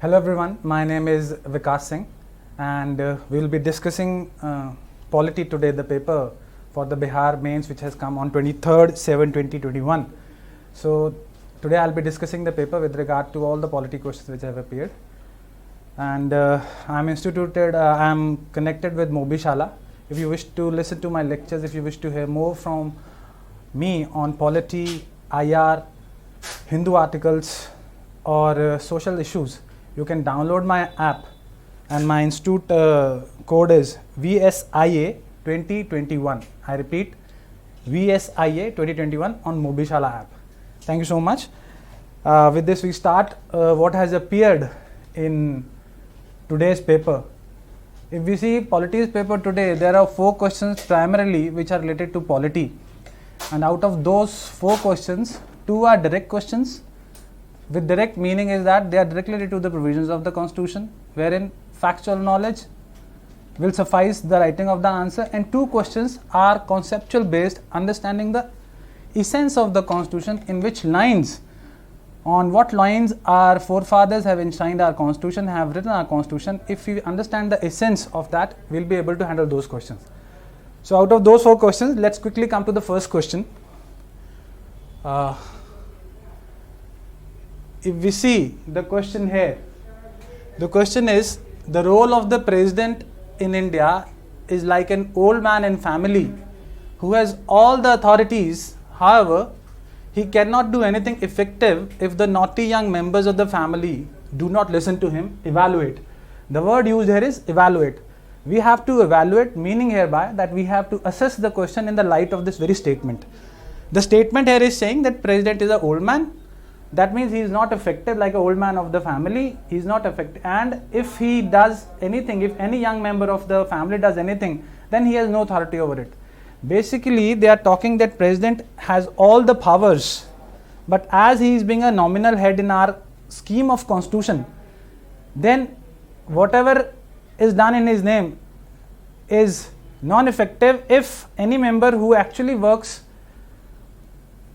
Hello everyone, my name is Vikas Singh and we will be discussing Polity today, the paper for the Bihar mains which has come on 23rd/7/2021. So today I will be discussing the paper with regard to all the Polity questions which have appeared. And I am connected with Mobishaala. If you wish to listen to my lectures, if you wish to hear more from me on Polity, IR, Hindu articles or social issues, you can download my app, and my institute code is VSIA 2021. I repeat, VSIA 2021 on Mobishaala app. Thank you so much. With this we start what has appeared in today's paper. If we see Polity's paper today, there are 4 questions primarily which are related to polity, and out of those 4 questions, 2 are direct questions. With direct meaning is that they are directly related to the provisions of the constitution, wherein factual knowledge will suffice the writing of the answer, and 2 questions are conceptual based, understanding the essence of the constitution, in which lines, on what lines our forefathers have enshrined our constitution, have written our constitution. If we understand the essence of that, we will be able to handle those questions. So out of those 4 questions, let's quickly come to the first question. If we see the question here, the question is, the role of the president in India is like an old man in family who has all the authorities. However, he cannot do anything effective if the naughty young members of the family do not listen to him. Evaluate. The word used here is evaluate. We have to evaluate, meaning hereby that we have to assess the question in the light of this very statement. The statement here is saying that president is an old man. That means he is not effective like an old man of the family. He is not effective, and if he does anything, if any young member of the family does anything, then he has no authority over it. Basically, they are talking that president has all the powers, but as he is being a nominal head in our scheme of constitution, then whatever is done in his name is non-effective if any member who actually works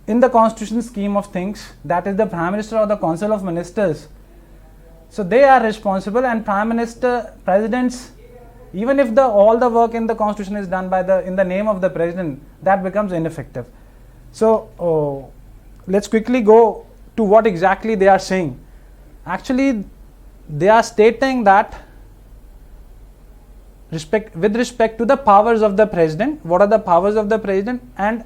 in the constitution scheme of things, that is the Prime Minister or the Council of Ministers, so they are responsible, and Prime Minister, presidents, even if all the work in the constitution is done by in the name of the president, that becomes ineffective. So let's quickly go to what exactly they are saying. Actually, they are stating that with respect to the powers of the president, what are the powers of the president and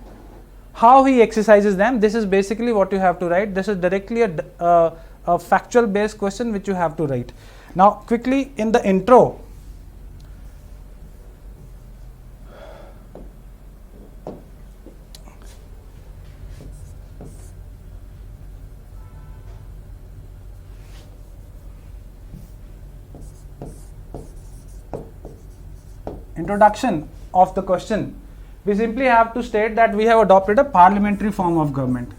how he exercises them. This is basically what you have to write. This is directly a factual based question which you have to write. Now quickly, in the intro, introduction of the question, we simply have to state that we have adopted a parliamentary form of government.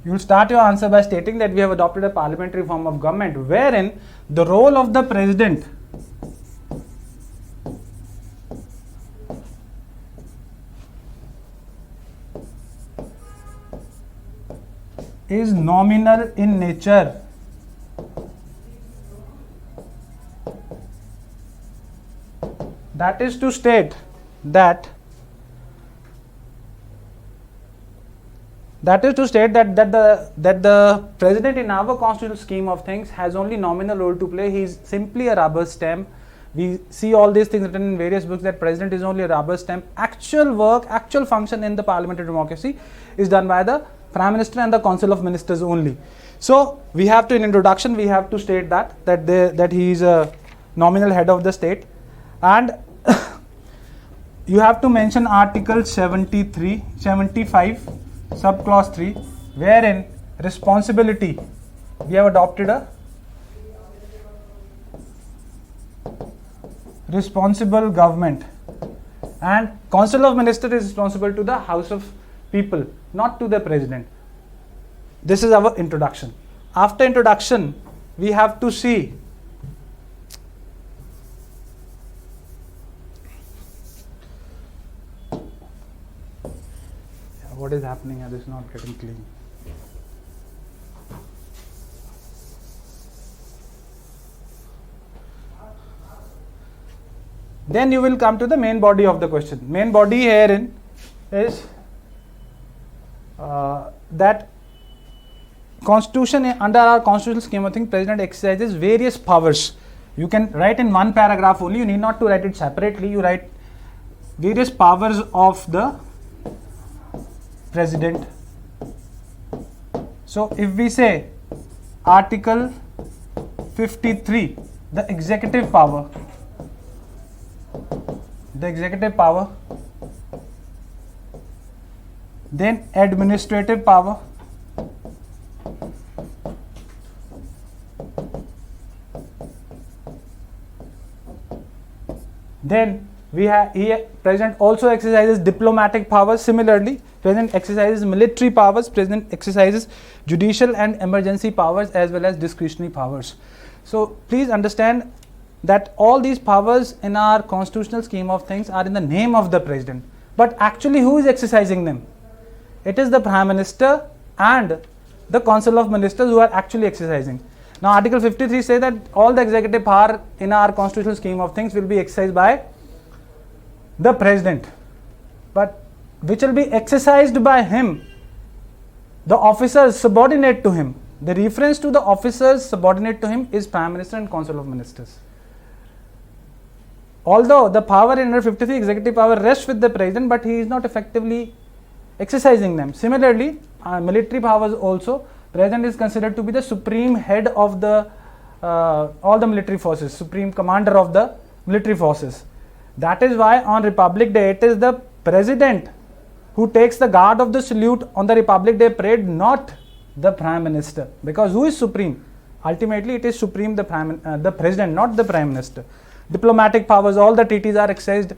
You will start your answer by stating that we have adopted a parliamentary form of government, wherein the role of the president is nominal in nature. That is to state that the president in our constitutional scheme of things has only nominal role to play. He is simply a rubber stamp. We see all these things written in various books that president is only a rubber stamp. Actual work, actual function in the parliamentary democracy is done by the Prime Minister and the Council of Ministers only. So we have to, in introduction, we have to state that he is a nominal head of the state, and you have to mention Article 75 subclause 3, wherein responsibility, we have adopted a responsible government, and Council of Ministers is responsible to the House of People, not to the president. This is our introduction. After introduction, we have to see is happening and it's not getting clean. Then you will come to the main body of the question. Main body herein is that Constitution, under our constitutional scheme of things, President exercises various powers. You can write in one paragraph only, you need not to write it separately. You write various powers of the President. So if we say Article 53, the executive power, then administrative power, then we have here President also exercises diplomatic powers. Similarly, President exercises military powers, President exercises judicial and emergency powers as well as discretionary powers. So please understand that all these powers in our constitutional scheme of things are in the name of the President. But actually who is exercising them? It is the Prime Minister and the Council of Ministers who are actually exercising. Now Article 53 says that all the executive power in our constitutional scheme of things will be exercised by the President. But which will be exercised by him, the officers subordinate to him. The reference to the officers subordinate to him is Prime Minister and Council of Ministers. Although the power in under 53 executive power rests with the President, but he is not effectively exercising them. Similarly, military powers also, President is considered to be the supreme head of the all the military forces, supreme commander of the military forces. That is why on Republic Day it is the President who takes the guard of the salute on the Republic Day parade, not the Prime Minister. Because who is supreme? Ultimately it is supreme the President, not the Prime Minister. Diplomatic powers, all the treaties are exercised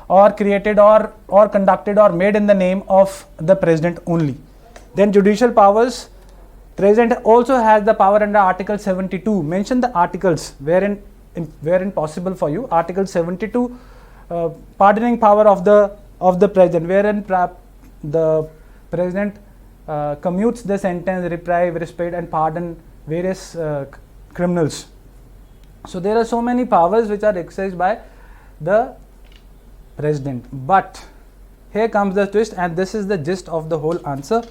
or created or conducted or made in the name of the President only. Then judicial powers, President also has the power under Article 72. Mention the articles wherein possible for you. Article 72, pardoning power of the President, wherein the President commutes the sentence, reprieve, respect and pardon various criminals. So there are so many powers which are exercised by the President. But here comes the twist, and this is the gist of the whole answer.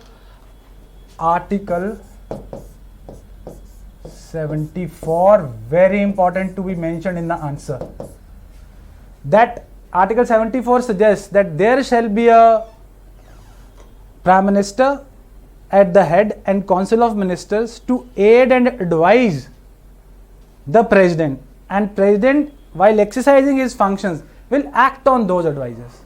Article 74, very important to be mentioned in the answer. That Article 74 suggests that there shall be a Prime Minister at the head and Council of Ministers to aid and advise the President, and President, while exercising his functions, will act on those advices.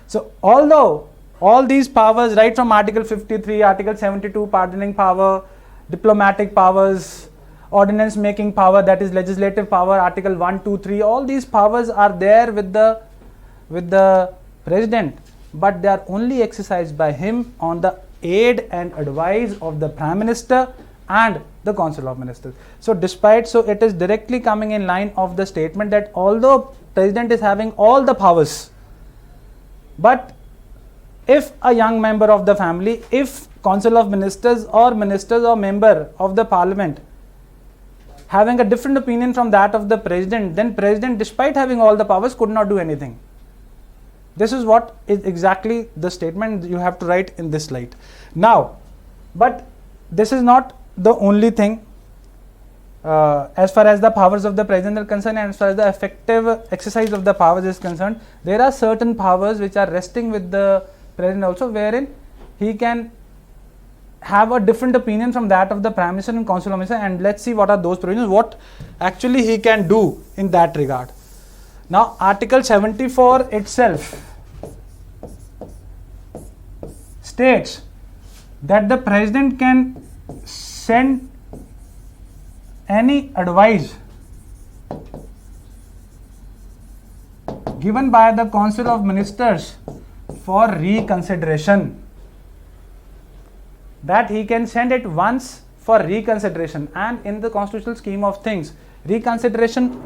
So although all these powers right from Article 53, Article 72, pardoning power, diplomatic powers, ordinance making power, that is legislative power, Article 1, 2, 3, all these powers are there with the President, but they are only exercised by him on the aid and advice of the Prime Minister and the Council of Ministers. So it is directly coming in line of the statement that although President is having all the powers, but if a young member of the family, if Council of Ministers or member of the Parliament having a different opinion from that of the President, then President, despite having all the powers, could not do anything. This is what is exactly the statement you have to write in this light. Now, but this is not the only thing as far as the powers of the President are concerned, and as far as the effective exercise of the powers is concerned. There are certain powers which are resting with the President also, wherein he can have a different opinion from that of the Prime Minister and Council of Ministers, and let's see what are those provisions, what actually he can do in that regard. Now Article 74 itself states that the President can send any advice given by the Council of Ministers for reconsideration, that he can send it once for reconsideration. And in the constitutional scheme of things, reconsideration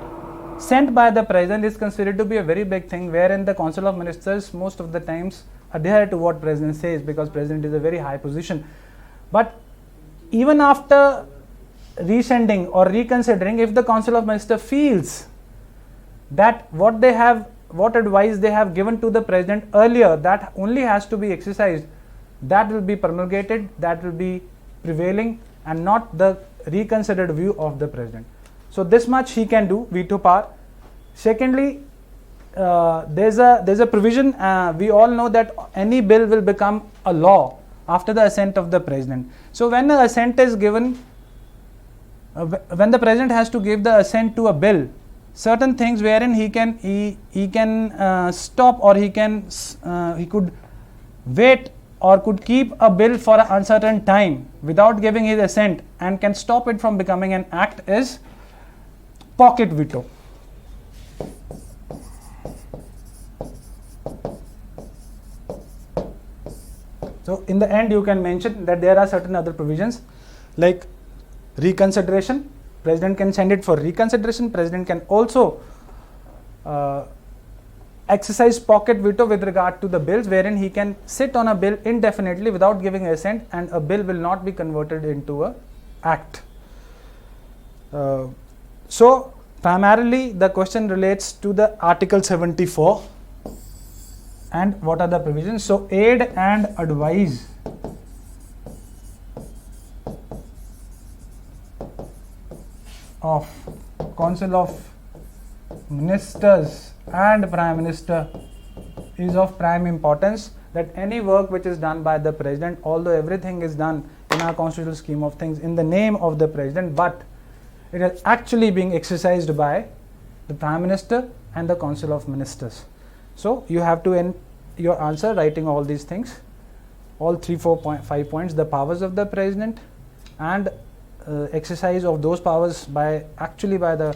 sent by the President is considered to be a very big thing, wherein the Council of Ministers most of the times adhere to what president says, because president is a very high position. But even after resending or reconsidering, if the Council of Ministers feels that what advice they have given to the president earlier, that only has to be exercised, that will be promulgated, that will be prevailing, and not the reconsidered view of the president. So this much he can do, veto power. Secondly, there's a provision, we all know that any bill will become a law after the assent of the president. So when the assent is given, when the president has to give the assent to a bill, certain things wherein he can stop, or he could wait or could keep a bill for an uncertain time without giving his assent and can stop it from becoming an act, is pocket veto. So in the end you can mention that there are certain other provisions like reconsideration. President can send it for reconsideration. President can also exercise pocket veto with regard to the bills, wherein he can sit on a bill indefinitely without giving assent, and a bill will not be converted into an act. So primarily the question relates to the Article 74 and what are the provisions. So aid and advise of Council of Ministers and Prime Minister is of prime importance, that any work which is done by the president, although everything is done in our constitutional scheme of things in the name of the president, but it is actually being exercised by the Prime Minister and the Council of Ministers. So you have to end your answer writing all these things, all 3, 4, 5 points, the powers of the president and exercise of those powers by the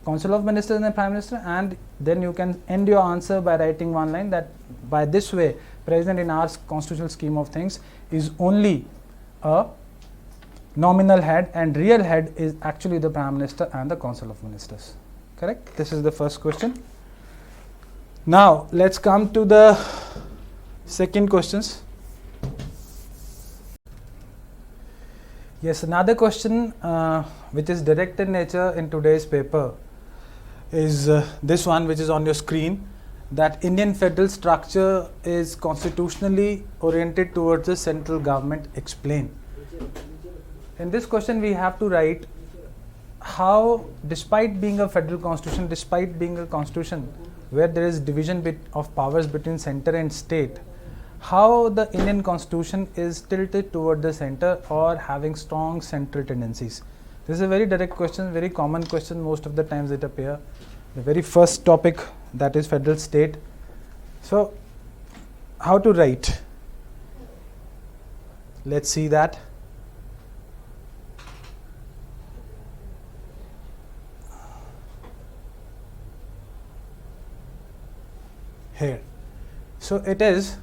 Council of Ministers and the Prime Minister, and then you can end your answer by writing one line that by this way president in our constitutional scheme of things is only a nominal head and real head is actually the Prime Minister and the Council of Ministers. Correct? This is the first question. Now let's come to the second questions. Yes, another question which is direct in nature in today's paper is this one, which is on your screen, that Indian federal structure is constitutionally oriented towards the central government. Explain. In this question we have to write how, despite being a federal constitution, despite being a constitution where there is division of powers between center and state, how the Indian constitution is tilted toward the center or having strong central tendencies. This is a very direct question, very common question, most of the times it appears. The very first topic, that is federal state. So how to write? Let's see that. Here. So it is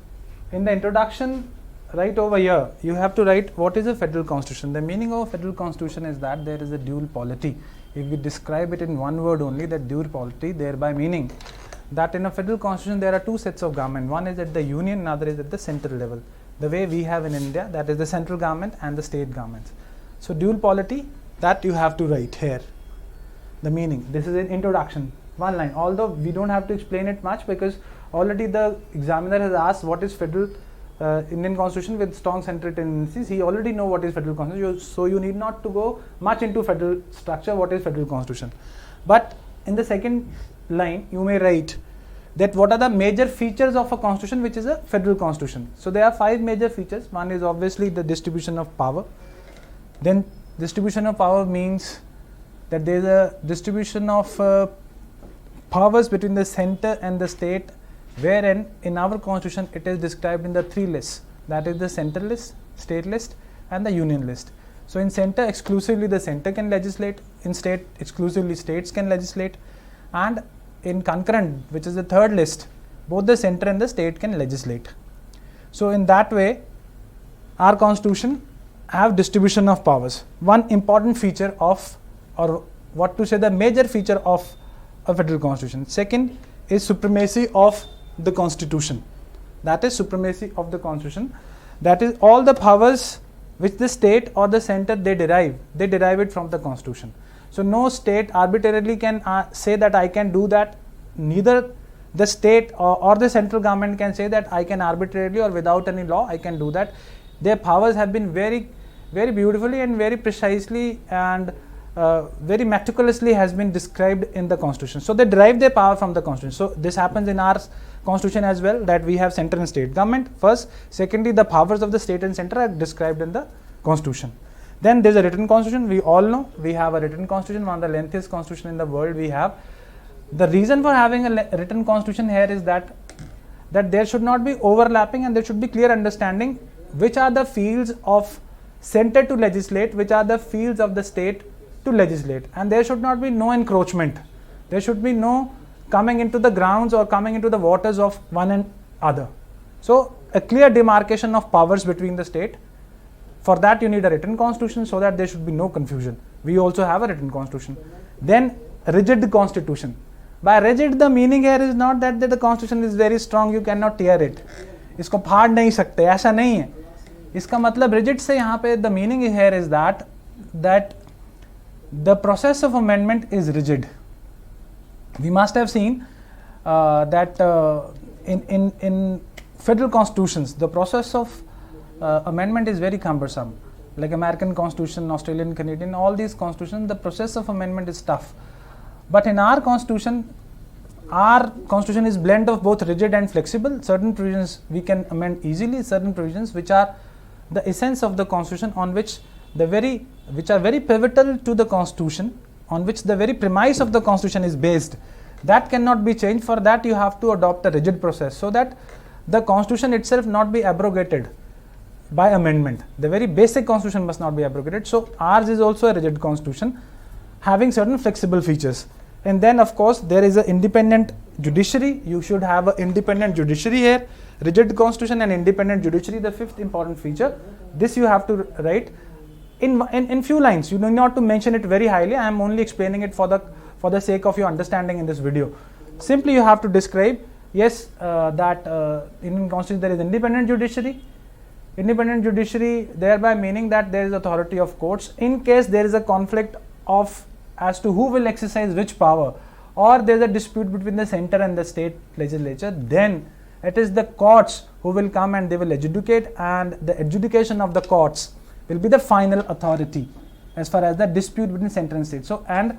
in the introduction right over here, you have to write what is a federal constitution. The meaning of a federal constitution is that there is a dual polity. If we describe it in one word only, that dual polity, thereby meaning that in a federal constitution there are two sets of government. One is at the union, another is at the central level. The way we have in India, that is the central government and the state governments. So dual polity, that you have to write here. The meaning. This is an introduction, one line. Although we don't have to explain it much because already the examiner has asked what is federal Indian constitution with strong central tendencies. He already know what is federal constitution, so you need not to go much into federal structure, what is federal constitution. But in the second line you may write that what are the major features of a constitution which is a federal constitution. So there are 5 major features. One is obviously the distribution of power. Then distribution of power means that there is a distribution of powers between the center and the state, wherein in our constitution it is described in the 3 lists, that is the central list, state list and the union list. So in center exclusively the center can legislate, in state exclusively states can legislate, and in concurrent, which is the 3rd list, both the center and the state can legislate. So in that way our constitution have distribution of powers. One important feature of, or what to say, the major feature of a federal constitution. Second is supremacy of the constitution. that is supremacy of the constitution. That is all the powers which the state or the center they derive it from the constitution. So no state arbitrarily can say that I can do that. Neither the state or the central government can say that I can arbitrarily or without any law I can do that. Their powers have been very, very beautifully and very precisely and very meticulously has been described in the constitution. So they derive their power from the constitution. So this happens in our constitution as well, that we have center and state government first. Secondly, the powers of the state and center are described in the constitution. Then there is a written constitution. We all know we have a written constitution, one of the lengthiest constitution in the world we have. The reason for having a written constitution here is that there should not be overlapping and there should be clear understanding which are the fields of center to legislate, which are the fields of the state to legislate, and there should not be no encroachment. There should be no coming into the grounds or coming into the waters of one and other. So a clear demarcation of powers between the state. For that you need a written constitution so that there should be no confusion. We also have a written constitution. Then rigid constitution. By rigid, the meaning here is not that the constitution is very strong, you cannot tear it. इसको फाड़ नहीं सकते, ऐसा नहीं है. इसका मतलब rigid से यहाँ पे the meaning here is that the process of amendment is rigid. We must have seen that in federal constitutions the process of amendment is very cumbersome. Like American Constitution, Australian, Canadian, all these constitutions, the process of amendment is tough. But in our constitution is blend of both rigid and flexible. Certain provisions we can amend easily, certain provisions which are the essence of the constitution, on which which are very pivotal to the constitution, on which the very premise of the constitution is based, that cannot be changed. For that you have to adopt a rigid process so that the constitution itself not be abrogated by amendment. The very basic constitution must not be abrogated. So ours is also a rigid constitution having certain flexible features. And then of course there is an independent judiciary. You should have an independent judiciary here. Rigid constitution and independent judiciary, the fifth important feature. This you have to write in few lines. You do not to mention it very highly. I am only explaining it for the sake of your understanding in this video. Simply you have to describe, yes, that in constitution there is independent judiciary. Independent judiciary thereby meaning that there is authority of courts. In case there is a conflict of as to who will exercise which power, or there is a dispute between the center and the state legislature, then it is the courts who will come and they will adjudicate, and the adjudication of the courts will be the final authority as far as the dispute between center and state. So, and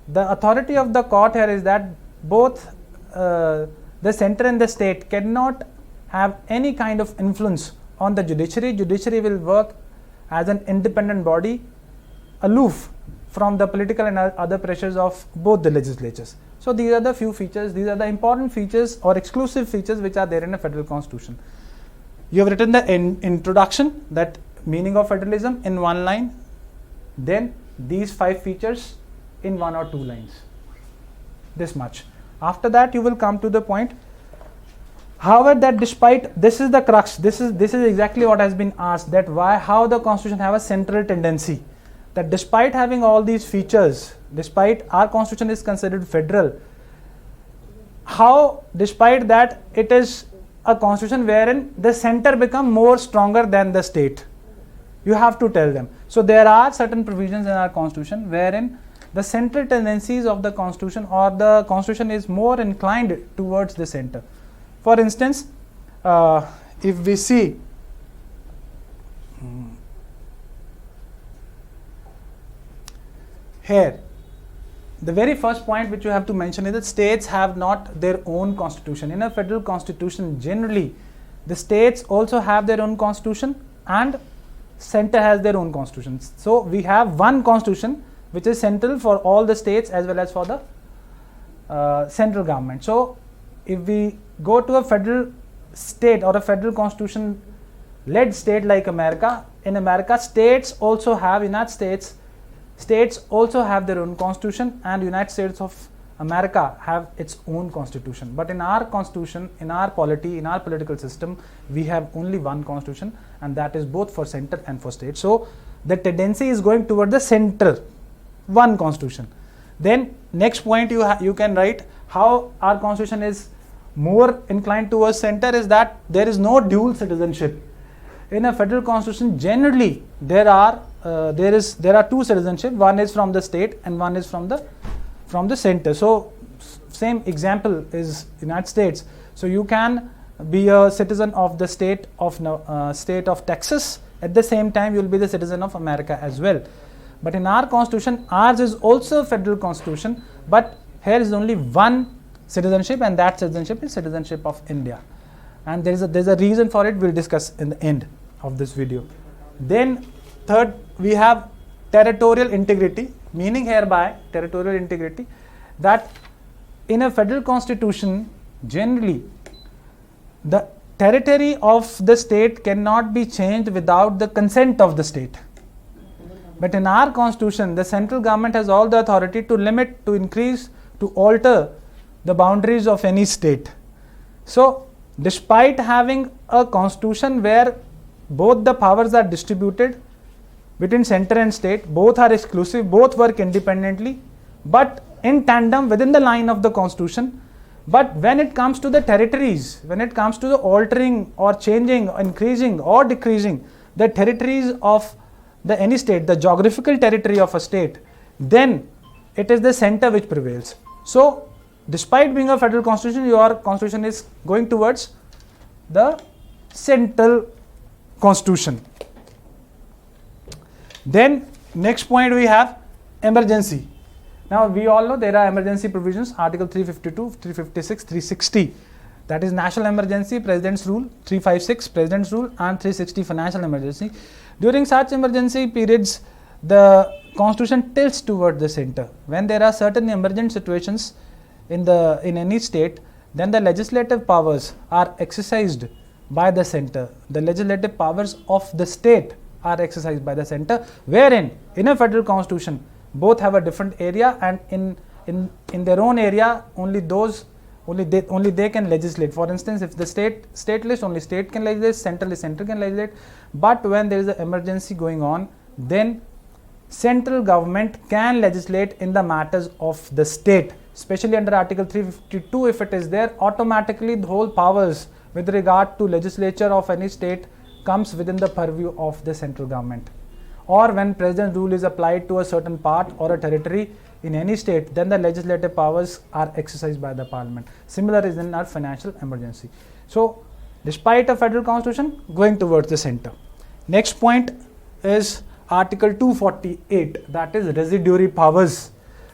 the authority of the court here is that both the center and the state cannot have any kind of influence on the judiciary. Judiciary will work as an independent body, aloof from the political and other pressures of both the legislatures. So these are the few features, these are the important features or exclusive features which are there in a federal constitution. You have written the introduction, that meaning of federalism in one line, then these 5 features in 1 or 2 lines, this much. After that you will come to the point, however, that despite, this is the crux, this is exactly what has been asked, that how the constitution have a central tendency, that despite having all these features, despite our constitution is considered federal, how despite that it is a constitution wherein the center become more stronger than the state. You have to tell them. So there are certain provisions in our constitution wherein the central tendencies of the constitution or the constitution is more inclined towards the center. For instance, if we see here, the very first point which you have to mention is that states have not their own constitution. In a federal constitution, generally, the states also have their own constitution and center has their own constitution. So we have one constitution which is central for all the states as well as for the central government. So if we go to a federal state or a federal constitution led state like America, in America states also have, states also have their own constitution, and United States of America have its own constitution. But in our constitution, in our polity, in our political system, we have only one constitution, and that is both for center and for state. So the tendency is going toward the center, one constitution. Then next point you can write how our constitution is more inclined towards center is that there is no dual citizenship. In a federal constitution, generally there are two citizenship. One is from the state and one is from the center. So same example is United States. So you can be a citizen of the state of Texas. At the same time, you will be the citizen of America as well. But in our constitution, ours is also a federal constitution, but here is only one citizenship, and that citizenship is citizenship of India. And there is a reason for it. We'll discuss in the end of this video. Then third, we have territorial integrity, meaning hereby territorial integrity that in a federal constitution, generally the territory of the state cannot be changed without the consent of the state. But in our constitution, the central government has all the authority to limit, to increase, to alter the boundaries of any state. So despite having a constitution where both the powers are distributed between center and state, both are exclusive, both work independently, but in tandem within the line of the constitution. But when it comes to the territories, when it comes to the altering or changing, increasing or decreasing the territories of any state, the geographical territory of a state, then it is the center which prevails. So despite being a federal constitution, your constitution is going towards the central constitution. Then next point we have emergency. Now we all know there are emergency provisions, Article 352, 356, 360. That is national emergency, President's rule, 356 President's rule, and 360 financial emergency. During such emergency periods, the constitution tilts towards the center. When there are certain emergent situations in any state, then the legislative powers are exercised by the center. The legislative powers of the state are exercised by the center, wherein in a federal constitution both have a different area, and in their own area only they can legislate. For instance, if the state list, only state can legislate, central list, center can legislate. But when there is an emergency going on, then central government can legislate in the matters of the state, especially under Article 352. If it is there, automatically the whole powers with regard to legislature of any state comes within the purview of the central government. Or when President's rule is applied to a certain part or a territory in any state, then the legislative powers are exercised by the parliament. Similar is in our financial emergency. So despite a federal constitution, going towards the center. Next point is Article 248, that is residuary powers.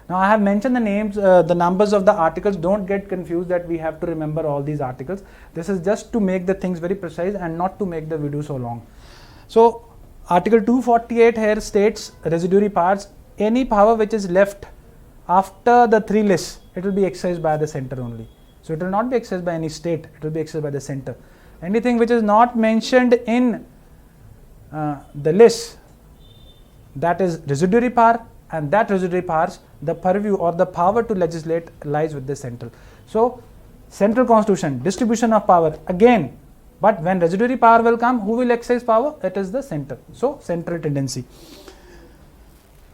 Now I have mentioned the names, the numbers of the articles. Don't get confused that we have to remember all these articles. This is just to make the things very precise and not to make the video so long. So Article 248 here states residuary powers. Any power which is left after the three lists, it will be exercised by the center only. So it will not be exercised by any state, it will be exercised by the center. Anything which is not mentioned in the list, that is residuary power, and that residuary powers, the purview or the power to legislate lies with the central. So central constitution, distribution of power again. But when residuary power will come, who will exercise power? It is the center. So central tendency.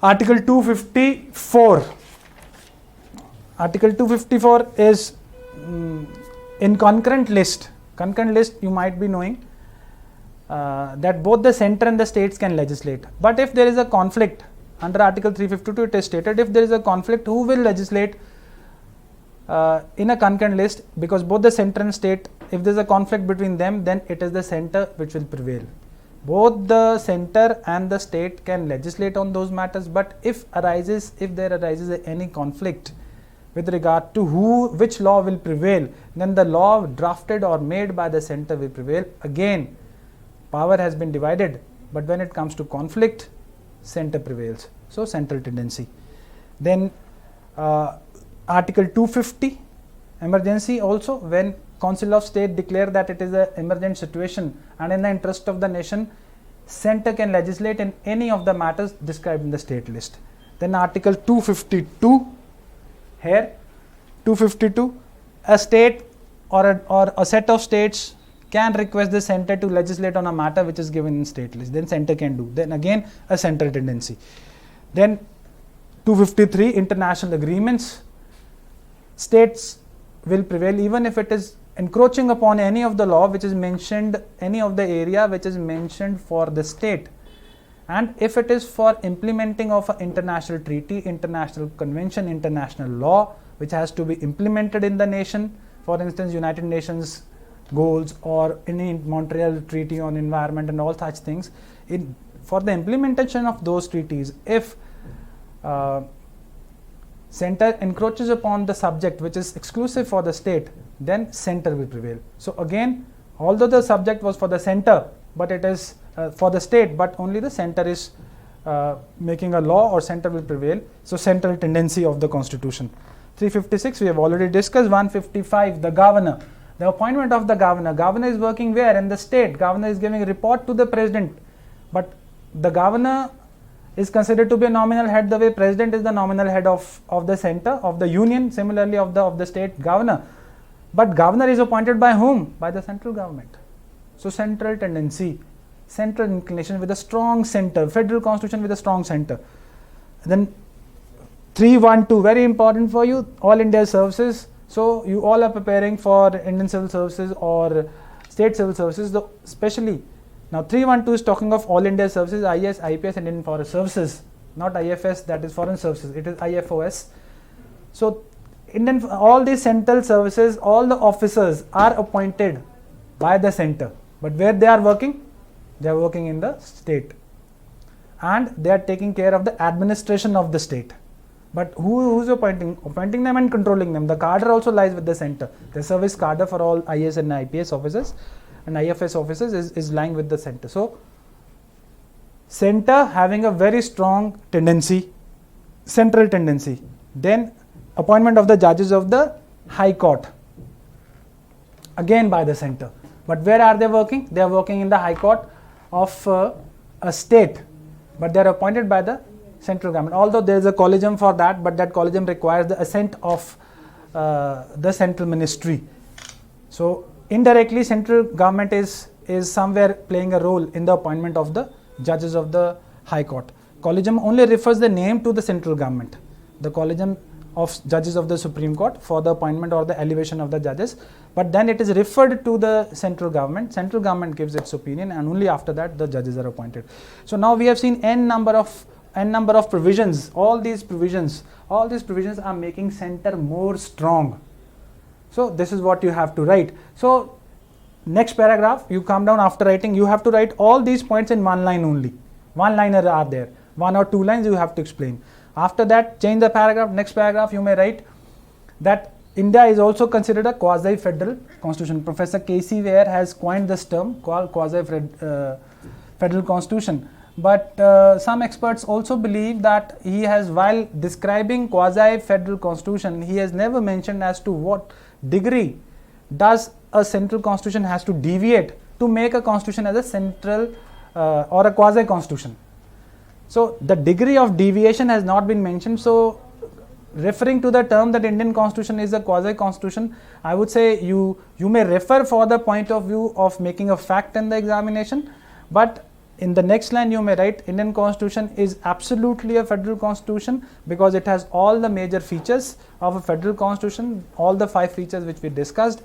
Article 254. Article 254 is in concurrent list. Concurrent list, you might be knowing that both the center and the states can legislate. But if there is a conflict, under Article 352 it is stated, if there is a conflict, who will legislate in a concurrent list? Because both the center and state, if there is a conflict between them, then it is the center which will prevail. Both the center and the state can legislate on those matters, but if there arises any conflict with regard to which law will prevail, then the law drafted or made by the center will prevail. Again, power has been divided, but when it comes to conflict, center prevails. So central tendency. Then Article 250, emergency also, when Council of State declare that it is an emergent situation and in the interest of the nation, center can legislate in any of the matters described in the state list. Then Article 252, here 252, a state or a set of states can request the center to legislate on a matter which is given in state list. Then center can do. Then again a central tendency. Then 253, international agreements. States will prevail even if it is encroaching upon any of the law which is mentioned, any of the area which is mentioned for the state, and if it is for implementing of an international treaty, international convention, international law which has to be implemented in the nation, for instance United Nations goals or any Montreal Treaty on Environment and all such things. For the implementation of those treaties, if center encroaches upon the subject which is exclusive for the state, then center will prevail. So again, although the subject was for the center, but it is for the state, but only the center is making a law, or center will prevail. So central tendency of the constitution. 356 we have already discussed. 155, the governor. The appointment of the governor. Governor is working where? In the state. Governor is giving a report to the president, but the governor is considered to be a nominal head the way president is the nominal head of the center, of the union, similarly of the state governor. But governor is appointed by whom? By the central government. So central tendency, central inclination with a strong center, federal constitution with a strong center. Then 312, very important for you, all India services. So you all are preparing for Indian civil services or state civil services, especially. Now 312 is talking of all India services, IS, IPS, Indian Forest Services, not IFS, that is foreign services, it is IFOS. So all these central services, all the officers are appointed by the center, but where they are working? They are working in the state, and they are taking care of the administration of the state. But who is appointing? Appointing them and controlling them. The cadre also lies with the center. The service cadre for all IS and IPS officers and IFS officers is lying with the center. So center having a very strong tendency, central tendency. Then appointment of the judges of the High Court, again by the center. But where are they working? They are working in the High Court of a state, but they are appointed by the central government. Although there is a collegium for that, but that collegium requires the assent of the central ministry. So indirectly central government is somewhere playing a role in the appointment of the judges of the High Court. Collegium only refers the name to the central government, the collegium of judges of the Supreme Court for the appointment or the elevation of the judges, but then it is referred to the central government. Central government gives its opinion, and only after that the judges are appointed. So now we have seen n number of provisions. All these provisions are making center more strong. So this is what you have to write. So next paragraph, you come down after writing, you have to write all these points in one line only. One liner are there, 1 or 2 lines you have to explain. After that, change the paragraph. Next paragraph you may write that India is also considered a quasi-federal constitution. Professor K.C. Ware has coined this term called quasi-federal constitution. But some experts also believe that he has, while describing quasi-federal constitution, he has never mentioned as to what degree does a central constitution has to deviate to make a constitution as a central or a quasi-constitution. So the degree of deviation has not been mentioned. So referring to the term that Indian constitution is a quasi-constitution, I would say you may refer for the point of view of making a fact in the examination, but in the next line you may write Indian constitution is absolutely a federal constitution because it has all the major features of a federal constitution, all the 5 features which we discussed.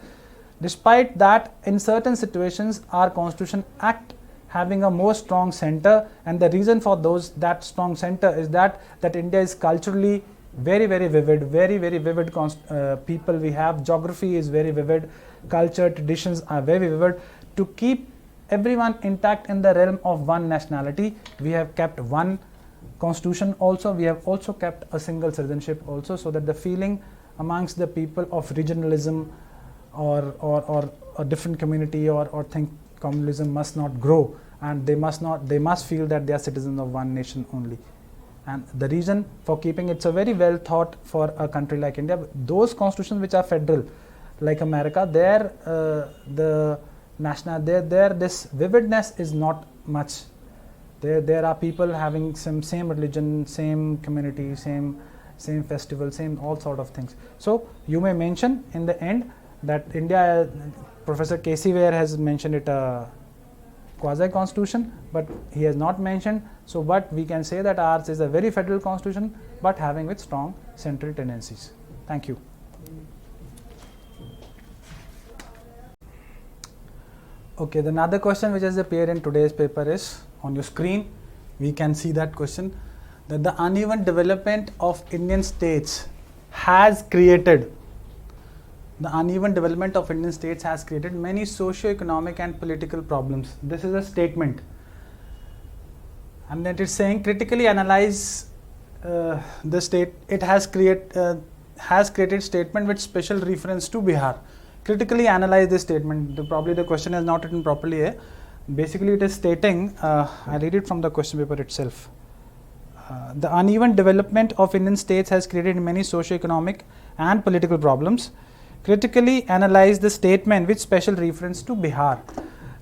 Despite that, in certain situations our constitution act having a more strong center, and the reason for that strong center is that India is culturally very vivid, very vivid people we have, geography is very vivid, culture, traditions are very vivid. To keep everyone intact in the realm of one nationality, we have kept one constitution also, we have also kept a single citizenship also, so that the feeling amongst the people of regionalism or a different community or think communalism must not grow, and they must feel that they are citizens of one nation only. And the reason for keeping it's a very well thought for a country like India. Those constitutions which are federal, like America, there this vividness is not much. There are people having same religion, same community, same festival, same all sort of things. So you may mention in the end that India, Professor K.C. Ware has mentioned it a quasi-constitution, but he has not mentioned. So but we can say that ours is a very federal constitution, but having with strong central tendencies. Thank you. Okay, the another question which has appeared in today's paper is on your screen. We can see that question, that the uneven development of Indian states has created many socio-economic and political problems. This is a statement, and that is saying critically analyze the state. It has created statement with special reference to Bihar. Critically analyze this statement. Probably the question is not written properly here. Basically it is stating, I read it from the question paper itself. The uneven development of Indian states has created many socio-economic and political problems. Critically analyze the statement with special reference to Bihar.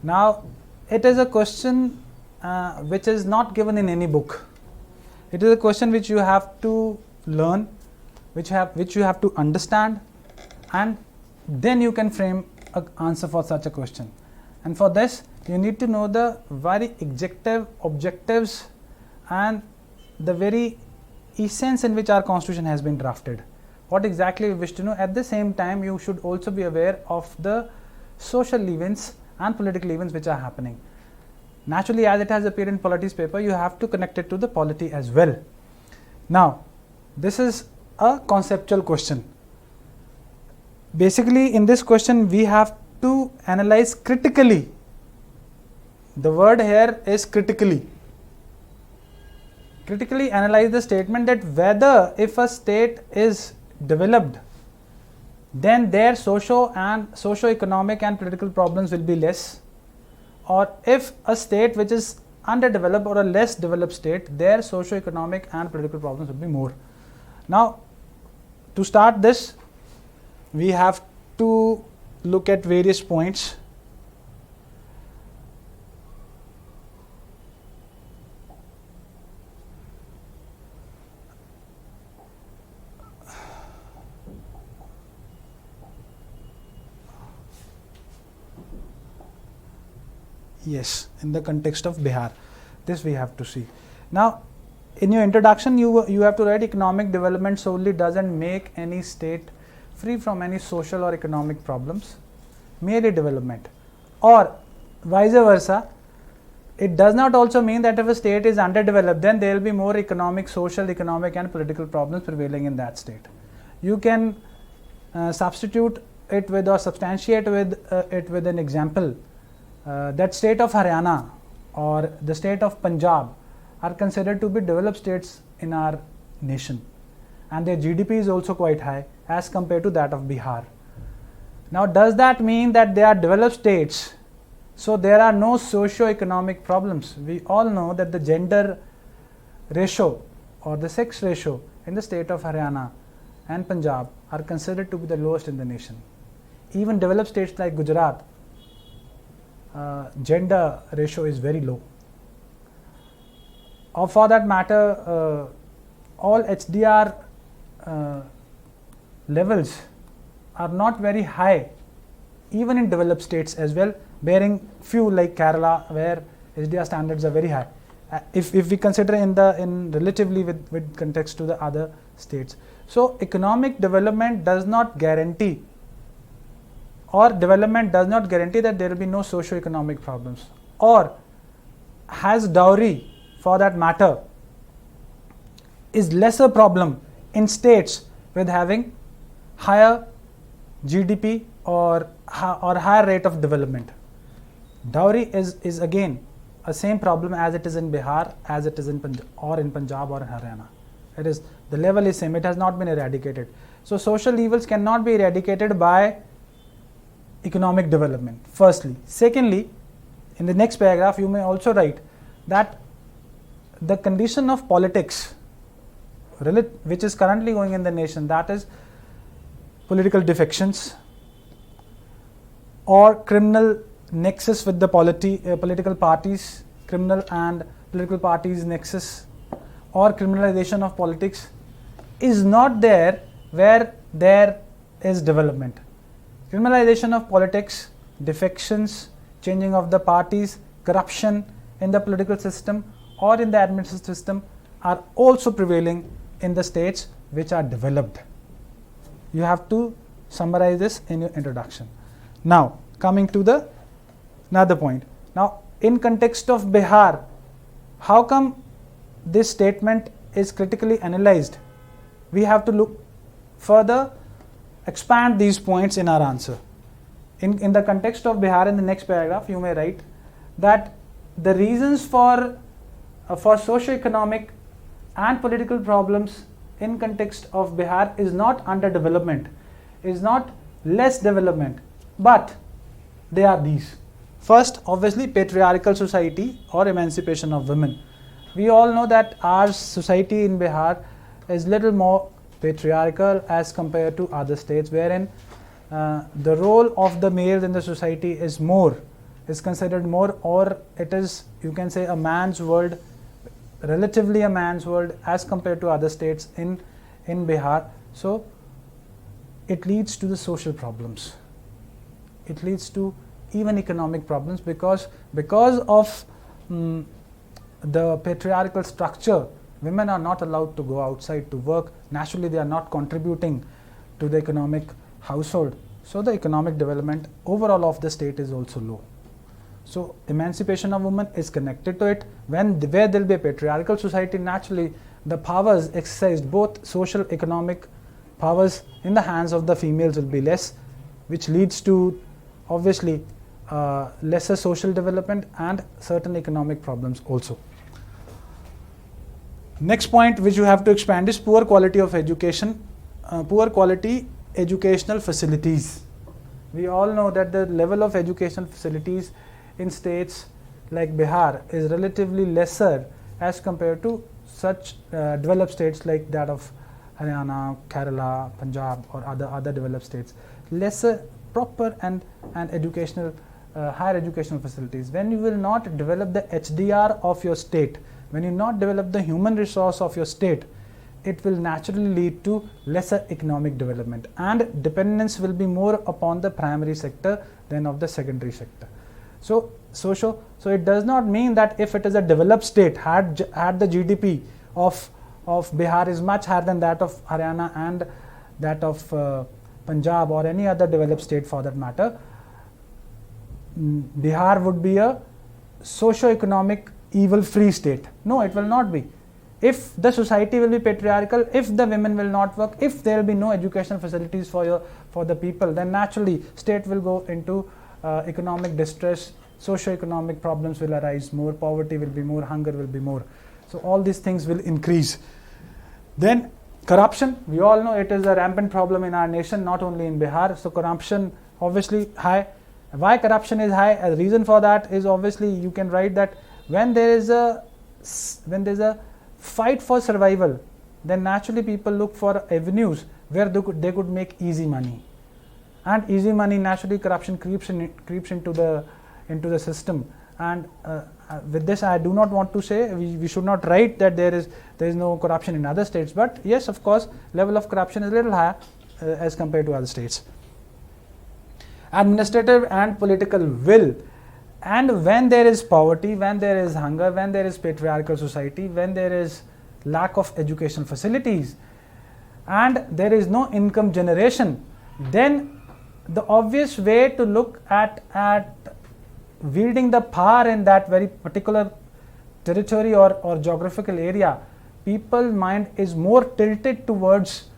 Now it is a question which is not given in any book. It is a question which you have to learn, which you have to understand, and then you can frame an answer for such a question. And for this you need to know the very objectives and the very essence in which our constitution has been drafted. What exactly you wish to know. At the same time you should also be aware of the social events and political events which are happening. Naturally, as it has appeared in Polity's paper, you have to connect it to the polity as well. Now this is a conceptual question. Basically in this question we have to analyze critically. The word here is critically. Critically analyze the statement that whether if a state is developed, then their socio-economic and political problems will be less, or if a state which is underdeveloped or a less developed state, their socio-economic and political problems will be more. Now to start this, we have to look at various points. Yes, in the context of Bihar, this we have to see. Now in your introduction you have to write economic development solely doesn't make any state free from any social or economic problems, merely development. Or vice versa, it does not also mean that if a state is underdeveloped, then there will be more social, economic and political problems prevailing in that state. You can substitute it with or substantiate it with an example. That state of Haryana or the state of Punjab are considered to be developed states in our nation, and their GDP is also quite high as compared to that of Bihar. Now does that mean that they are developed states, so there are no socio-economic problems? We all know that the gender ratio or the sex ratio in the state of Haryana and Punjab are considered to be the lowest in the nation. Even developed states like Gujarat, gender ratio is very low. Or for that matter, all HDR levels are not very high even in developed states as well, bearing few like Kerala where HDR standards are very high, if we consider in relatively with context to the other states. So economic development does not guarantee, or development does not guarantee that there will be no socio-economic problems, or has dowry for that matter is lesser problem in states with having higher GDP or higher rate of development. Dowry is again a same problem as it is in Bihar, as it is in Punjab or in Haryana. It is, the level is same, it has not been eradicated. So social evils cannot be eradicated by economic development, firstly. Secondly, in the next paragraph you may also write that the condition of politics which is currently going in the nation, that is political defections or criminal nexus with the political parties, criminal and political parties nexus, or criminalization of politics is not there where there is development. Criminalization of politics, defections, changing of the parties, corruption in the political system or in the administrative system are also prevailing in the states which are developed. You have to summarize this in your introduction. Now coming to the Another point. Now, in context of Bihar, how come this statement is critically analyzed? We have to look further, expand these points in our answer. In the context of Bihar, in the next paragraph, you may write that the reasons for socio-economic and political problems in context of Bihar is not underdevelopment, is not less development, but they are these. First, obviously, patriarchal society or emancipation of women. We all know that our society in Bihar is little more patriarchal as compared to other states, wherein the role of the male in the society is considered more, or it is, you can say, a man's world, relatively a man's world as compared to other states in Bihar. So it leads to the social problems. It leads to even economic problems because of the patriarchal structure. Women are not allowed to go outside to work. Naturally, they are not contributing to the economic household. So the economic development overall of the state is also low. So emancipation of women is connected to it. Where there will be a patriarchal society, naturally the powers exercised, both social, economic powers in the hands of the females will be less, which leads to obviously lesser social development and certain economic problems also. Next point which you have to expand is poor quality of education, poor quality educational facilities. We all know that the level of educational facilities in states like Bihar is relatively lesser as compared to such developed states like that of Haryana, Kerala, Punjab or other developed states. Lesser proper and educational higher educational facilities. When you will not develop the HDR of your state, when you not develop the human resource of your state, it will naturally lead to lesser economic development, and dependence will be more upon the primary sector than of the secondary sector. So it does not mean that if it is a developed state, had the GDP of Bihar is much higher than that of Haryana and that of Punjab or any other developed state for that matter, Bihar would be a socio-economic evil-free state. No, it will not be. If the society will be patriarchal, if the women will not work, if there will be no educational facilities for the people, then naturally state will go into economic distress, socio-economic problems will arise, more poverty will be more, hunger will be more. So all these things will increase. Then corruption, we all know it is a rampant problem in our nation, not only in Bihar. So corruption obviously high. Why corruption is high? A reason for that is obviously you can write that when there is a fight for survival, then naturally people look for avenues where they could make easy money, and easy money, naturally corruption creeps into the system. And with this, I do not want to say we should not write that there is no corruption in other states, but yes, of course, level of corruption is a little higher as compared to other states. Administrative and political will. And when there is poverty, when there is hunger, when there is patriarchal society, when there is lack of educational facilities, and there is no income generation, then the obvious way to look at wielding the power in that very particular territory or geographical area, people's mind is more tilted towards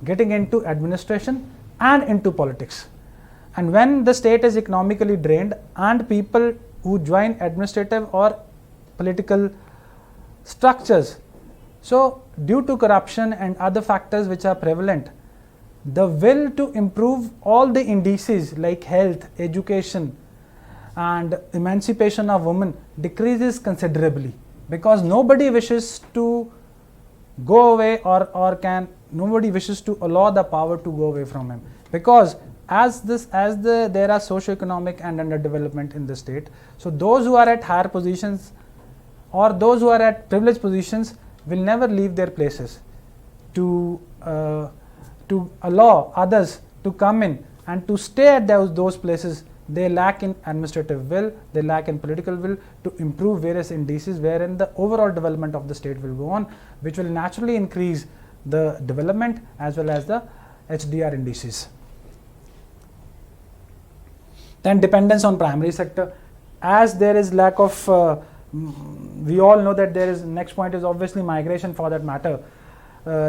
getting into administration and into politics. And when the state is economically drained and people who join administrative or political structures, so due to corruption and other factors which are prevalent, the will to improve all the indices like health, education and emancipation of women decreases considerably, because nobody wishes to go away nobody wishes to allow the power to go away from him, because there are socio-economic and underdevelopment in the state. So those who are at higher positions or those who are at privileged positions will never leave their places to allow others to come in and to stay at those places. They lack in administrative will, they lack in political will to improve various indices wherein the overall development of the state will go on, which will naturally increase the development as well as the HDR indices. Then dependence on primary sector. as there is lack of, we all know that there is, next point is obviously migration for that matter.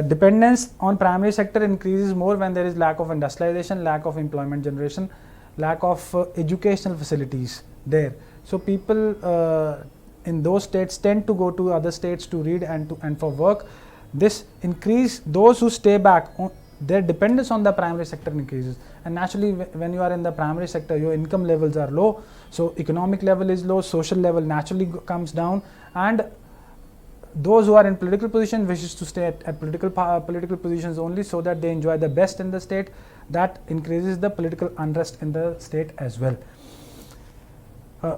Dependence on primary sector increases more when there is lack of industrialization, lack of employment generation, lack of educational facilities there. So people in those states tend to go to other states to read and for work. This increase, those who stay back, their dependence on the primary sector increases, and naturally when you are in the primary sector, your income levels are low, so economic level is low, social level naturally comes down, and those who are in political position wishes to stay at political positions only, so that they enjoy the best in the state. That increases the political unrest in the state as well.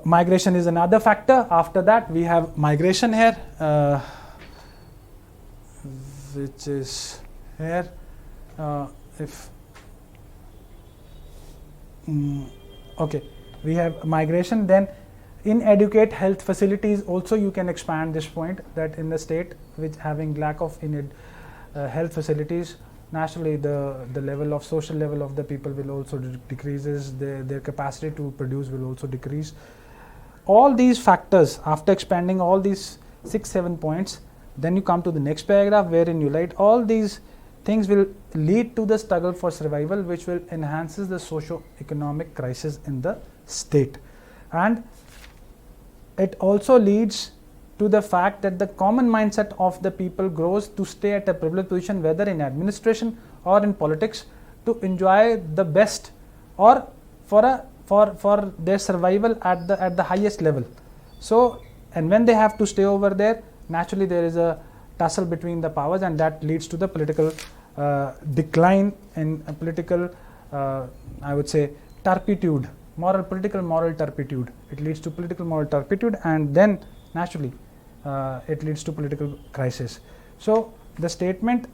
Migration is another factor. After that we have migration here, which is here. Okay, we have migration. Then inadequate health facilities, also you can expand this point, that in the state which having lack of health facilities, naturally the level of social level of the people will also decreases, their capacity to produce will also decrease. All these factors, after expanding all these 6-7 points, then you come to the next paragraph wherein you write all these things will lead to the struggle for survival, which will enhances the socio-economic crisis in the state, and it also leads to the fact that the common mindset of the people grows to stay at a privileged position, whether in administration or in politics, to enjoy the best or for their survival at the highest level. So, and when they have to stay over there, naturally there is a tussle between the powers, and that leads to the political decline in political, I would say, turpitude, political moral turpitude. It leads to political moral turpitude, and then naturally it leads to political crisis. So the statement,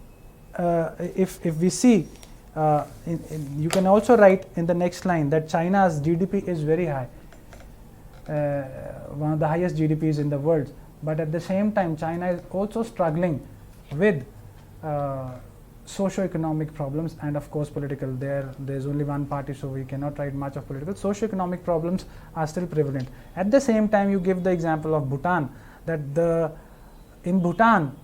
if we see, you can also write in the next line that China's GDP is very high, one of the highest GDPs in the world, but at the same time China is also struggling with socio-economic problems, and of course political. There's only one party, so we cannot write much of political. Socio-economic problems are still prevalent. At the same time, you give the example of Bhutan, that in Bhutan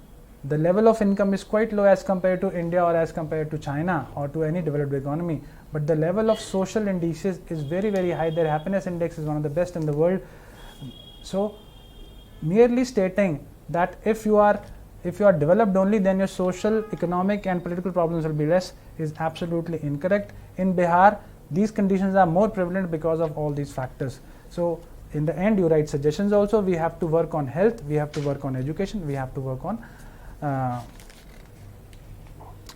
the level of income is quite low as compared to India or as compared to China or to any developed economy, but the level of social indices is very, very high. Their happiness index is one of the best in the world. So merely stating that if you are developed only, then your social, economic and political problems will be less is absolutely incorrect. In Bihar, these conditions are more prevalent because of all these factors. So in the end, you write suggestions also. We have to work on health, we have to work on education, we have to work on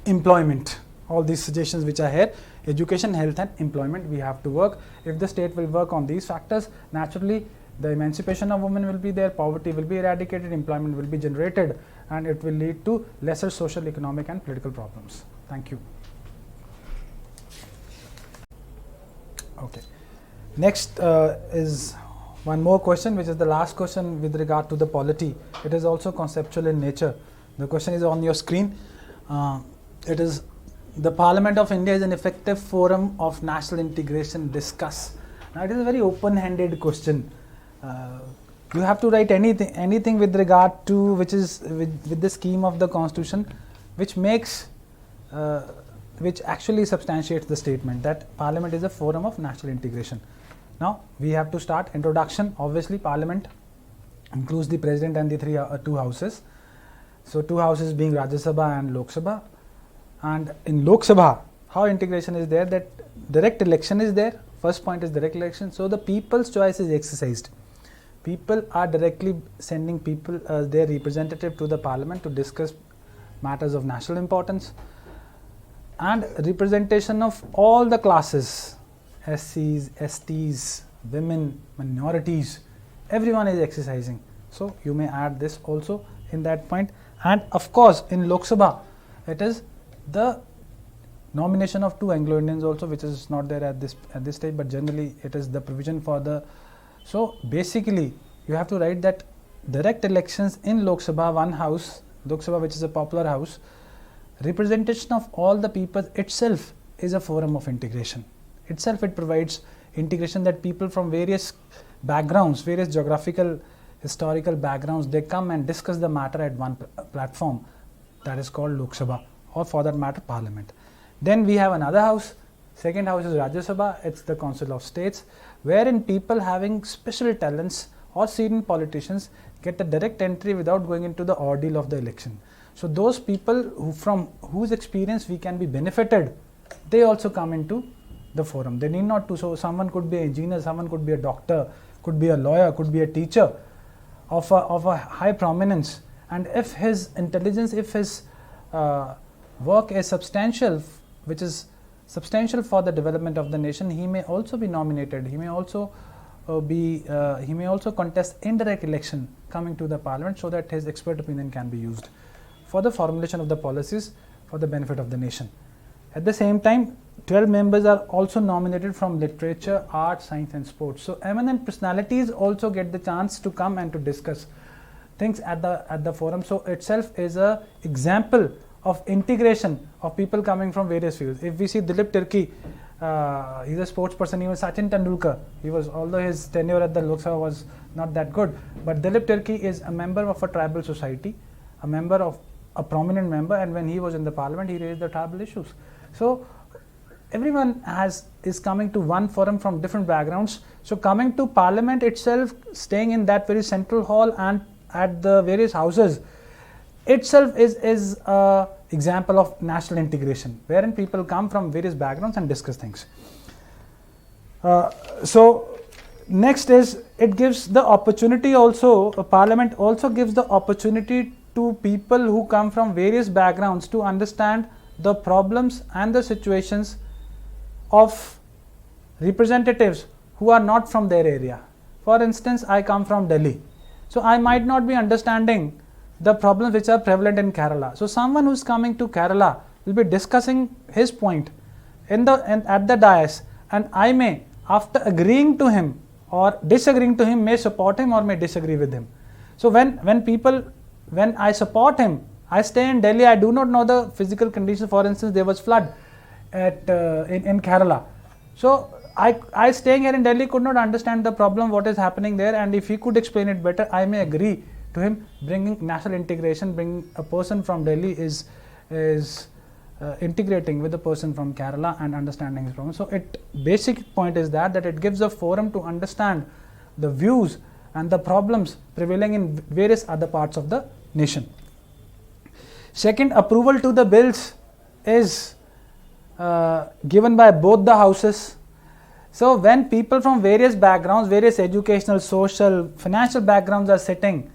employment. All these suggestions which are here, education, health and employment, we have to work. If the state will work on these factors, naturally the emancipation of women will be there, poverty will be eradicated, employment will be generated, and it will lead to lesser social, economic and political problems. Thank you. Okay. Next is one more question, which is the last question with regard to the polity. It is also conceptual in nature. The question is on your screen. It is, the Parliament of India is an effective forum of national integration, discuss. Now it is a very open-handed question. You have to write anything with regard to which is with the scheme of the constitution, which makes which actually substantiates the statement that Parliament is a forum of national integration. Now we have to start introduction. Obviously Parliament includes the President and the two houses. So two houses being Rajya Sabha and Lok Sabha. And in Lok Sabha, how integration is there, that direct election is there. First point is direct election. So the people's choice is exercised. People are directly sending people their representative to the Parliament to discuss matters of national importance, and representation of all the classes, SCs, STs, women, minorities, everyone is exercising. So you may add this also in that point. And of course in Lok Sabha it is the nomination of two Anglo-Indians also, which is not there at this stage, but generally it is the provision for the. So basically you have to write that direct elections in Lok Sabha, one house, Lok Sabha which is a popular house, representation of all the people itself is a forum of integration. Itself it provides integration, that people from various backgrounds, various geographical, historical backgrounds, they come and discuss the matter at one platform, that is called Lok Sabha, or for that matter Parliament. Then we have another house, second house is Rajya Sabha, it's the Council of States, wherein people having special talents or senior politicians get a direct entry without going into the ordeal of the election. So those people who, from whose experience we can be benefited, they also come into the forum. They need not to, so someone could be an engineer, someone could be a doctor, could be a lawyer, could be a teacher of a high prominence, and if his intelligence, if his work is substantial, which is substantial for the development of the nation, he may also be nominated, he may also he may also contest indirect election coming to the parliament, so that his expert opinion can be used for the formulation of the policies for the benefit of the nation. At the same time, 12 members are also nominated from literature, art, science and sports. So eminent personalities also get the chance to come and to discuss things at the forum. So itself is a example of integration of people coming from various fields. If we see Dilip Tirki, he's a sports person. Even Sachin Tendulkar, he was, although his tenure at the Lok Sabha was not that good, but Dilip Tirki is a member of a tribal society, a member of a prominent member, and when he was in the parliament, he raised the tribal issues. So everyone is coming to one forum from different backgrounds. So coming to parliament itself, staying in that very central hall and at the various houses itself is a example of national integration, wherein people come from various backgrounds and discuss things. So next is, it gives the opportunity also, parliament also gives the opportunity to people who come from various backgrounds to understand the problems and the situations of representatives who are not from their area. For instance, I come from Delhi, so I might not be understanding the problems which are prevalent in Kerala. So someone who is coming to Kerala will be discussing his point at the dais, and I may, after agreeing to him or disagreeing to him, may support him or may disagree with him. So when I support him, I stay in Delhi, I do not know the physical conditions. For instance, there was flood in Kerala. So I staying here in Delhi could not understand the problem, what is happening there, and if he could explain it better, I may agree to him. Bringing national integration, bringing a person from Delhi is integrating with a person from Kerala and understanding his problem. So basic point is that it gives a forum to understand the views and the problems prevailing in various other parts of the nation. Second, approval to the bills is given by both the houses. So when people from various backgrounds, various educational, social, financial backgrounds are sitting,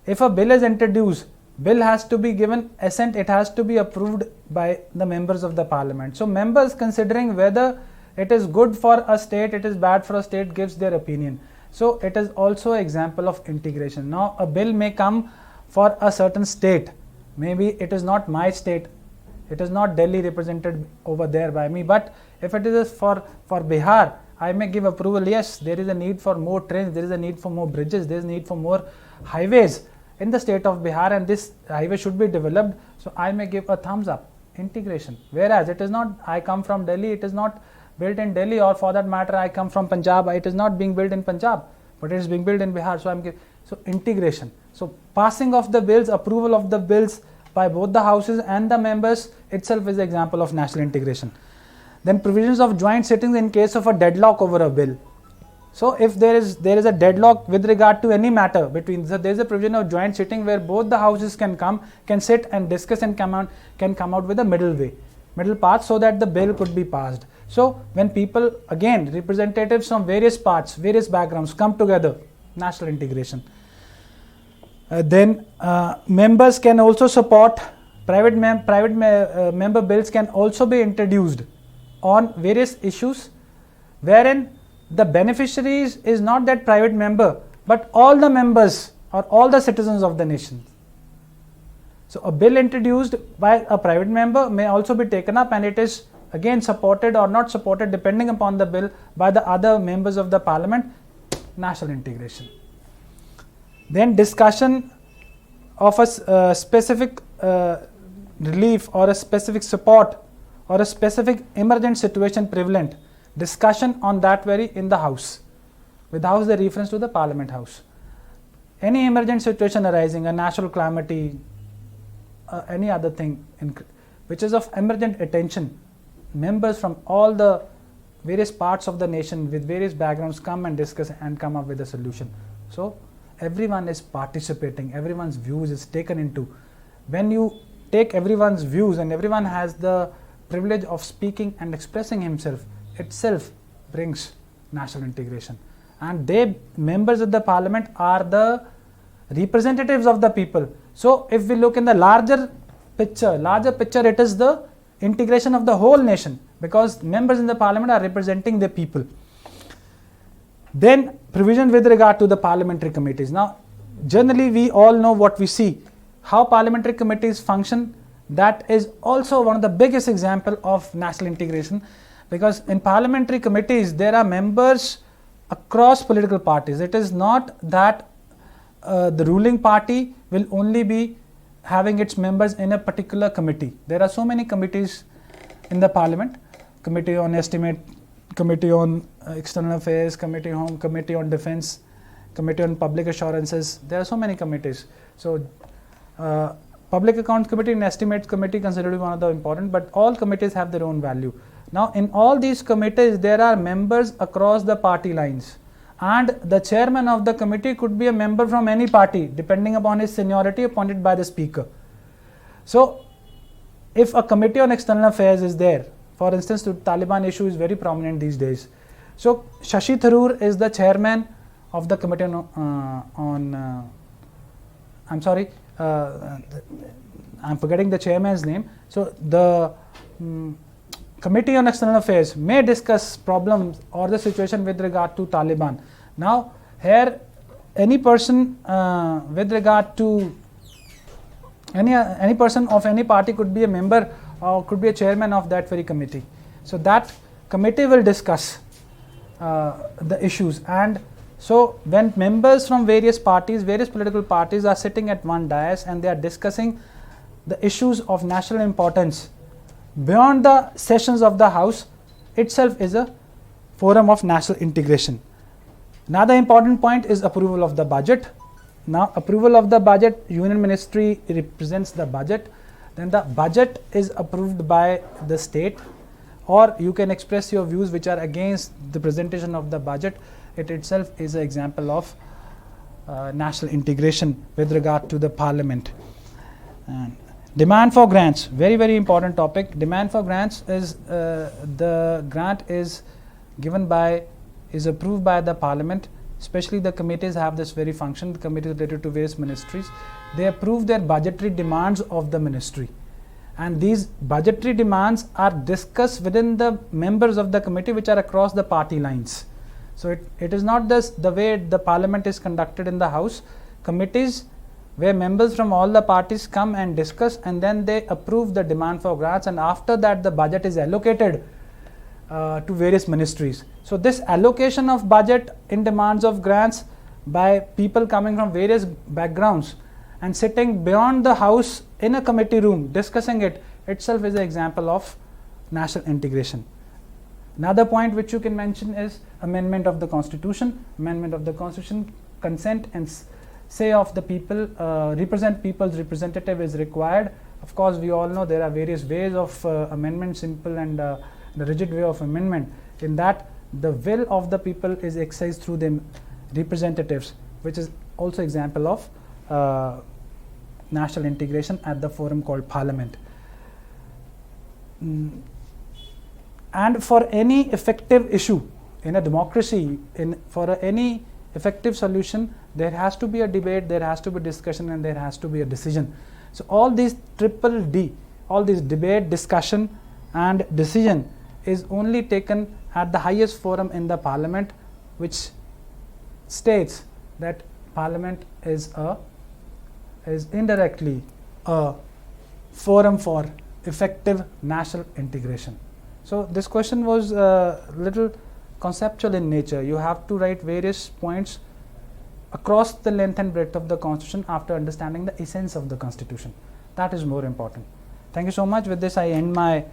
if a bill is introduced, bill has to be given assent, it has to be approved by the members of the parliament. So members, considering whether it is good for a state, it is bad for a state, gives their opinion. So it is also an example of integration. Now a bill may come for a certain state, maybe it is not my state, it is not Delhi represented over there by me, but if it is for Bihar, I may give approval. Yes, there is a need for more trains, there is a need for more bridges, there is a need for more highways in the state of Bihar, and this highway should be developed, so I may give a thumbs up. Integration. Whereas it is not, I come from Delhi, it is not built in Delhi, or for that matter I come from Punjab, it is not being built in Punjab, but it is being built in Bihar, so integration. So passing of the bills, approval of the bills by both the houses and the members itself is an example of national integration. Then provisions of joint sittings in case of a deadlock over a bill. So if there is a deadlock with regard to any matter between, so there is a provision of joint sitting where both the houses can sit and discuss and come out with a middle path, so that the bill could be passed. So when people, again representatives from various parts, various backgrounds come together, national integration. Then members can also support, private member bills can also be introduced on various issues, wherein the beneficiaries is not that private member, but all the members or all the citizens of the nation. So a bill introduced by a private member may also be taken up, and it is again supported or not supported depending upon the bill by the other members of the parliament. National integration. Then discussion of a specific relief or a specific support or a specific emergent situation prevalent, discussion on that very in the house. With house, they reference to the Parliament House. Any emergent situation arising, a natural calamity, any other thing which is of emergent attention, members from all the various parts of the nation with various backgrounds come and discuss and come up with a solution. So everyone is participating, everyone's views is taken into. When you take everyone's views and everyone has the privilege of speaking and expressing himself, itself brings national integration. And they, members of the parliament, are the representatives of the people. So if we look in the larger picture, it is the integration of the whole nation, because members in the parliament are representing the people. Then provision with regard to the parliamentary committees. Now generally we all know what we see, how parliamentary committees function. That is also one of the biggest example of national integration, because in parliamentary committees there are members across political parties. It is not that the ruling party will only be having its members in a particular committee. There are so many committees in the parliament: committee on estimate, committee on external affairs, committee home, committee on defense, committee on public assurances. There are so many committees. So public accounts committee and estimates committee considered to be one of the important, but all committees have their own value. Now in all these committees there are members across the party lines, and the chairman of the committee could be a member from any party depending upon his seniority appointed by the speaker. So if a committee on external affairs is there, for instance, the Taliban issue is very prominent these days. So Shashi Tharoor is the chairman of the committee I'm forgetting the chairman's name. So the Committee on External Affairs may discuss problems or the situation with regard to Taliban. Now here any person with regard to any person of any party could be a member or could be a chairman of that very committee. So that committee will discuss the issues. And so when members from various parties, various political parties are sitting at one dais and they are discussing the issues of national importance beyond the sessions of the House, itself is a forum of national integration. Another important point is approval of the budget. Now approval of the budget, Union Ministry represents the budget. Then the budget is approved by the state, or you can express your views which are against the presentation of the budget. It itself is an example of national integration with regard to the parliament. And demand for grants, very important topic. Demand for grants is the grant is approved by the parliament. Especially the committees have this very function. The committees related to various ministries, they approve their budgetary demands of the ministry, and these budgetary demands are discussed within the members of the committee which are across the party lines. So it is not the way the parliament is conducted in the House. Committees where members from all the parties come and discuss, and then they approve the demand for grants, and after that the budget is allocated to various ministries. So this allocation of budget in demands of grants by people coming from various backgrounds and sitting beyond the House in a committee room discussing it itself is an example of national integration. Another point which you can mention is amendment of the constitution. Amendment of the constitution, consent and say of the people, represent people's representative is required. Of course we all know there are various ways of amendment, simple and the rigid way of amendment. In that the will of the people is exercised through the representatives, which is also example of national integration at the forum called parliament. And for any effective issue in a democracy, for any effective solution, there has to be a debate, there has to be discussion, and there has to be a decision. So all these triple D, all these debate, discussion and decision is only taken at the highest forum in the parliament, which states that parliament is indirectly a forum for effective national integration. So this question was little conceptual in nature. You have to write various points across the length and breadth of the constitution after understanding the essence of the constitution. That is more important. Thank you so much. With this I end my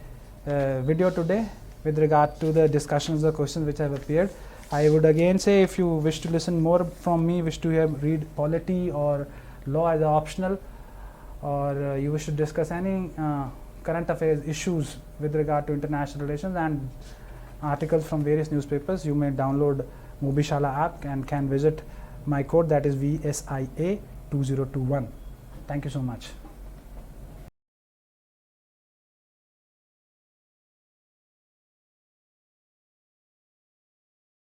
video today with regard to the discussions, the questions which have appeared. I would again say, if you wish to listen more from me, wish to read polity or law as optional, or you wish to discuss any current affairs issues with regard to international relations and articles from various newspapers, you may download Mobishaala app and can visit my code, that is VSIA 2021. Thank you so much.